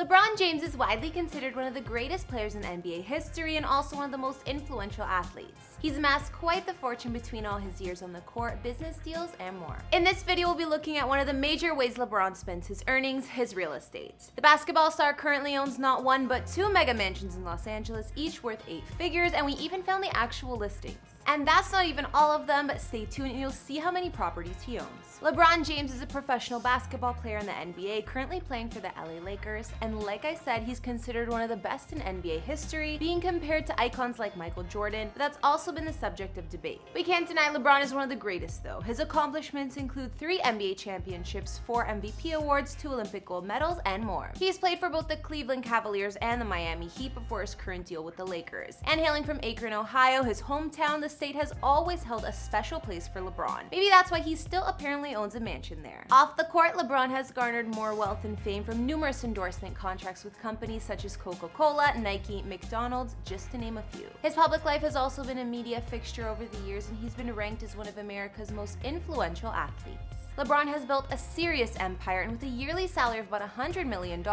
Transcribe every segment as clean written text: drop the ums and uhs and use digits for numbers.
LeBron James is widely considered one of the greatest players in NBA history and also one of the most influential athletes. He's amassed quite the fortune between all his years on the court, business deals, and more. In this video, we'll be looking at one of the major ways LeBron spends his earnings, his real estate. The basketball star currently owns not one but two mega mansions in Los Angeles, each worth 8 figures, and we even found the actual listings. And that's not even all of them, but stay tuned and you'll see how many properties he owns. LeBron James is a professional basketball player in the NBA, currently playing for the LA Lakers, and like I said, he's considered one of the best in NBA history, being compared to icons like Michael Jordan, but that's also been the subject of debate. We can't deny LeBron is one of the greatest though. His accomplishments include 3 NBA championships, 4 MVP awards, 2 Olympic gold medals, and more. He's played for both the Cleveland Cavaliers and the Miami Heat before his current deal with the Lakers. And hailing from Akron, Ohio, his hometown, the state has always held a special place for LeBron. Maybe that's why he still apparently owns a mansion there. Off the court, LeBron has garnered more wealth and fame from numerous endorsement contracts with companies such as Coca-Cola, Nike, McDonald's, just to name a few. His public life has also been a media fixture over the years, and he's been ranked as one of America's most influential athletes. LeBron has built a serious empire, and with a yearly salary of about $100 million,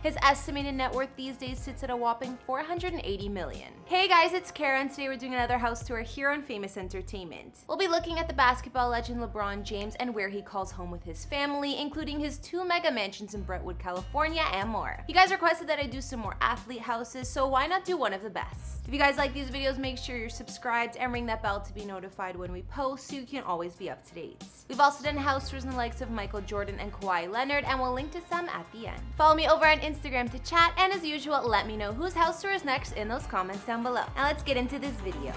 his estimated net worth these days sits at a whopping $480 million. Hey guys, it's Kara, and today we're doing another house tour here on Famous Entertainment. We'll be looking at the basketball legend LeBron James and where he calls home with his family, including his 2 mega mansions in Brentwood, California, and more. You guys requested that I do some more athlete houses, so why not do one of the best? If you guys like these videos, make sure you're subscribed and ring that bell to be notified when we post so you can always be up to date. We've also done house tours in the likes of Michael Jordan and Kawhi Leonard, and we'll link to some at the end. Follow me over on Instagram to chat, and as usual, let me know whose house tour is next in those comments down below. Now let's get into this video.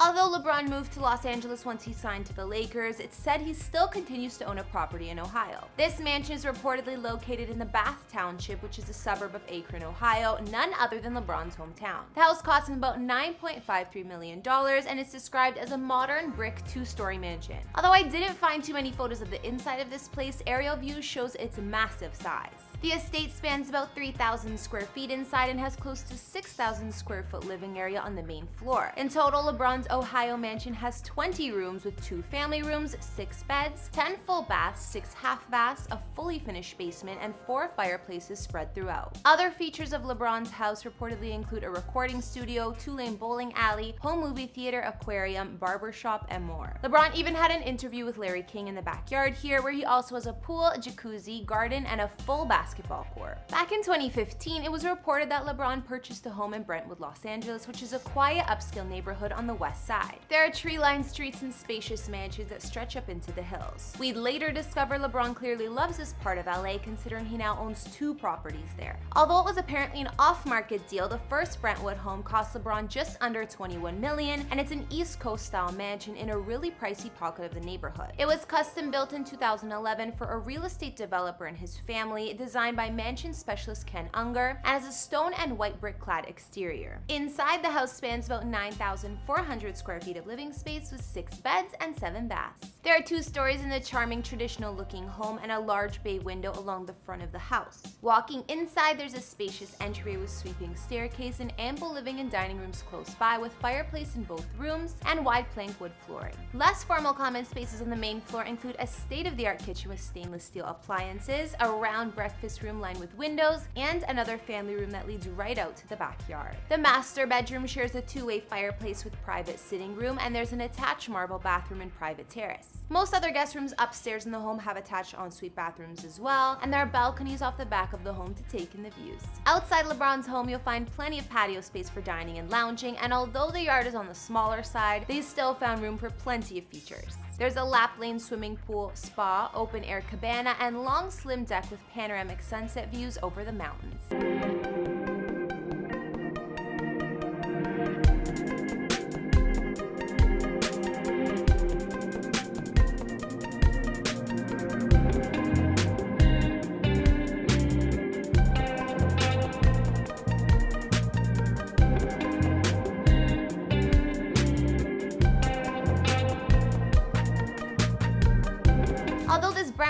Although LeBron moved to Los Angeles once he signed to the Lakers, it's said he still continues to own a property in Ohio. This mansion is reportedly located in the Bath Township, which is a suburb of Akron, Ohio, none other than LeBron's hometown. The house cost him about $9.53 million and is described as a modern brick 2-story mansion. Although I didn't find too many photos of the inside of this place, aerial views shows its massive size. The estate spans about 3,000 square feet inside and has close to 6,000 square foot living area on the main floor. In total, LeBron's Ohio mansion has 20 rooms with 2 family rooms, 6 beds, 10 full baths, 6 half baths, a fully finished basement, and 4 fireplaces spread throughout. Other features of LeBron's house reportedly include a recording studio, 2-lane bowling alley, home movie theater, aquarium, barber shop, and more. LeBron even had an interview with Larry King in the backyard here, where he also has a pool, jacuzzi, garden, and a full basketball court. Back in 2015, it was reported that LeBron purchased a home in Brentwood, Los Angeles, which is a quiet upscale neighborhood on the west side. There are tree-lined streets and spacious mansions that stretch up into the hills. We'd later discover LeBron clearly loves this part of LA, considering he now owns 2 properties there. Although it was apparently an off-market deal, the first Brentwood home cost LeBron just under $21 million, and it's an East Coast style mansion in a really pricey pocket of the neighborhood. It was custom built in 2011 for a real estate developer and his family, designed by mansion specialist Ken Unger, and has a stone and white brick clad exterior. Inside, the house spans about 9,400 square feet of living space with 6 beds and 7 baths. There are 2 stories in the charming traditional looking home and a large bay window along the front of the house. Walking inside, there's a spacious entryway with sweeping staircase and ample living and dining rooms close by, with fireplace in both rooms and wide plank wood flooring. Less formal common spaces on the main floor include a state-of-the-art kitchen with stainless steel appliances, a round breakfast room lined with windows, and another family room that leads right out to the backyard. The master bedroom shares a 2-way fireplace with private sitting room, and there's an attached marble bathroom and private terrace. Most other guest rooms upstairs in the home have attached ensuite bathrooms as well, and there are balconies off the back of the home to take in the views. Outside LeBron's home, you'll find plenty of patio space for dining and lounging, and although the yard is on the smaller side, they still found room for plenty of features. There's a lap lane swimming pool, spa, open air cabana, and long slim deck with panoramic sunset views over the mountains.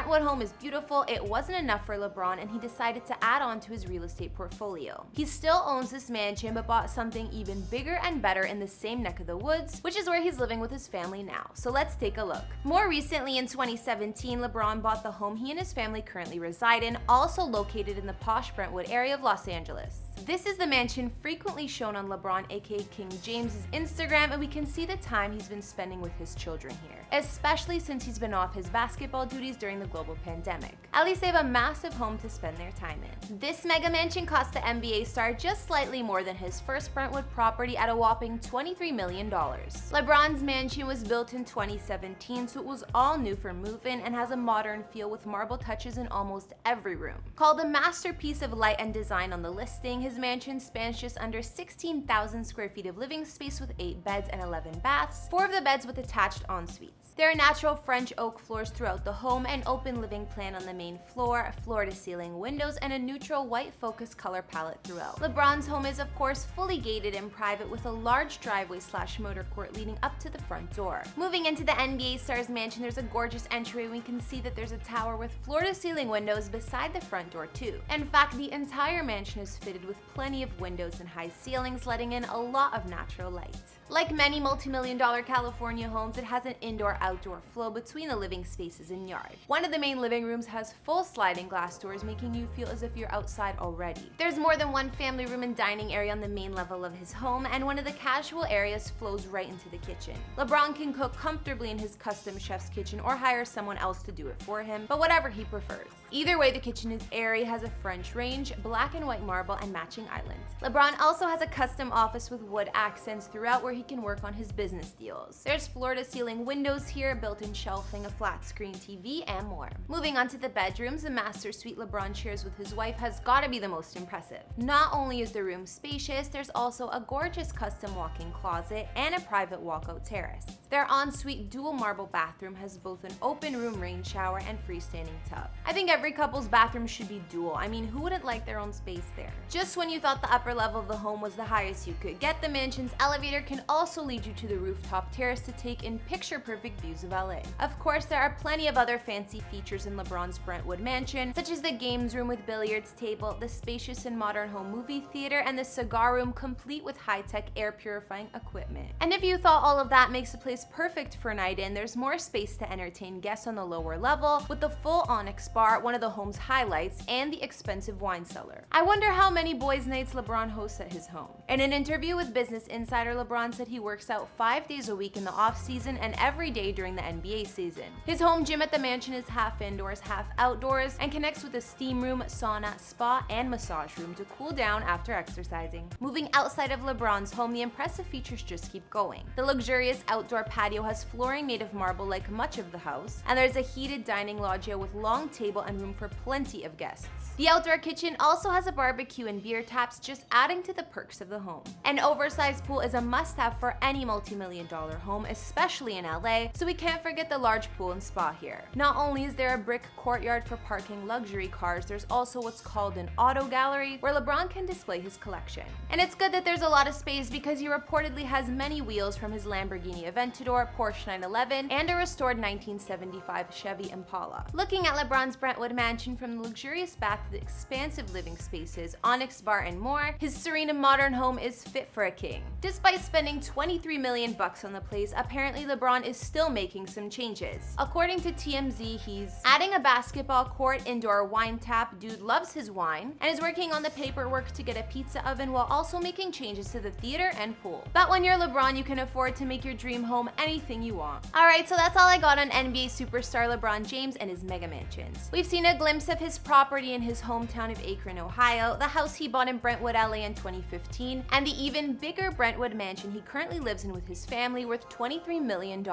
Brentwood home is beautiful, it wasn't enough for LeBron and he decided to add on to his real estate portfolio. He still owns this mansion but bought something even bigger and better in the same neck of the woods, which is where he's living with his family now. So let's take a look. More recently, in 2017, LeBron bought the home he and his family currently reside in, also located in the posh Brentwood area of Los Angeles. This is the mansion frequently shown on LeBron aka King James's Instagram, and we can see the time he's been spending with his children here, especially since he's been off his basketball duties during the global pandemic. At least they have a massive home to spend their time in. This mega mansion cost the NBA star just slightly more than his first Brentwood property at a whopping $23 million. LeBron's mansion was built in 2017, so it was all new for move-in and has a modern feel with marble touches in almost every room. Called a masterpiece of light and design on the listing, his mansion spans just under 16,000 square feet of living space with 8 beds and 11 baths, 4 of the beds with attached en-suites. There are natural French oak floors throughout the home, an open living plan on the main floor, floor-to-ceiling windows, and a neutral white focus color palette throughout. LeBron's home is of course fully gated and private with a large driveway/motor court leading up to the front door. Moving into the NBA star's mansion, there's a gorgeous entry and we can see that there's a tower with floor-to-ceiling windows beside the front door too. In fact, the entire mansion is fitted with plenty of windows and high ceilings, letting in a lot of natural light. Like many multi-million-dollar California homes, it has an indoor-outdoor flow between the living spaces and yard. One of the main living rooms has full sliding glass doors, making you feel as if you're outside already. There's more than one family room and dining area on the main level of his home, and one of the casual areas flows right into the kitchen. LeBron can cook comfortably in his custom chef's kitchen or hire someone else to do it for him, but whatever he prefers. Either way, the kitchen is airy, has a French range, black and white marble, and matching islands. LeBron also has a custom office with wood accents throughout where he can work on his business deals. There's floor-to-ceiling windows here, built-in shelving, a flat-screen TV, and more. Moving on to the bedrooms, the master suite LeBron shares with his wife has gotta be the most impressive. Not only is the room spacious, there's also a gorgeous custom walk-in closet and a private walkout terrace. Their ensuite dual marble bathroom has both an open room rain shower and freestanding tub. I think every couple's bathroom should be dual. I mean, who wouldn't like their own space there? Just when you thought the upper level of the home was the highest you could get, the mansion's elevator can also lead you to the rooftop terrace to take in picture-perfect views of LA. Of course, there are plenty of other fancy features in LeBron's Brentwood mansion, such as the games room with billiards table, the spacious and modern home movie theater, and the cigar room complete with high-tech air purifying equipment. And if you thought all of that makes the place perfect for a night in, there's more space to entertain guests on the lower level with the full onyx bar, one of the home's highlights, and the expensive wine cellar. I wonder how many boys' nights LeBron hosts at his home. In an interview with Business Insider, LeBron said he works out 5 days a week in the off-season and every day during the NBA season. His home gym at the mansion is half indoors, half outdoors, and connects with a steam room, sauna, spa, and massage room to cool down after exercising. Moving outside of LeBron's home, the impressive features just keep going. The luxurious outdoor patio has flooring made of marble like much of the house, and there's a heated dining loggia with long table and room for plenty of guests. The outdoor kitchen also has a barbecue and beer taps, just adding to the perks of the home. An oversized pool is a must-have for any multi-million-dollar home, especially in LA, so we can't forget the large pool and spa here. Not only is there a brick courtyard for parking luxury cars, there's also what's called an auto gallery where LeBron can display his collection. And it's good that there's a lot of space because he reportedly has many wheels from his Lamborghini Aventador, Porsche 911, and a restored 1975 Chevy Impala. Looking at LeBron's Brentwood mansion from the luxurious bath to the expansive living spaces, onyx bar, and more, his serene and modern home is fit for a king. Despite spending $23 million on the place, apparently LeBron is still making some changes. According to TMZ, he's adding a basketball court, indoor wine tap, dude loves his wine, and is working on the paperwork to get a pizza oven while also making changes to the theater and pool. But when you're LeBron, you can afford to make your dream home anything you want. Alright, so that's all I got on NBA superstar LeBron James and his mega mansions. We've seen a glimpse of his property in his hometown of Akron, Ohio, the house he bought in Brentwood, LA in 2015, and the even bigger Brentwood mansion he currently lives in with his family worth $23 million.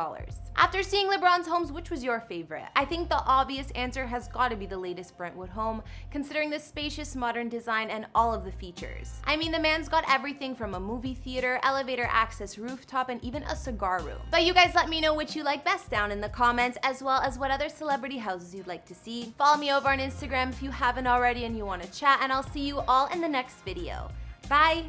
After seeing LeBron's homes, which was your favorite? I think the obvious answer has got to be the latest Brentwood home, considering the spacious modern design and all of the features. I mean, the man's got everything from a movie theater, elevator access, rooftop, and even a cigar room. But you guys let me know which you like best down in the comments, as well as what other celebrity houses you'd like to see. Follow me over on Instagram if you haven't already and you want to chat, and I'll see you all in the next video. Bye!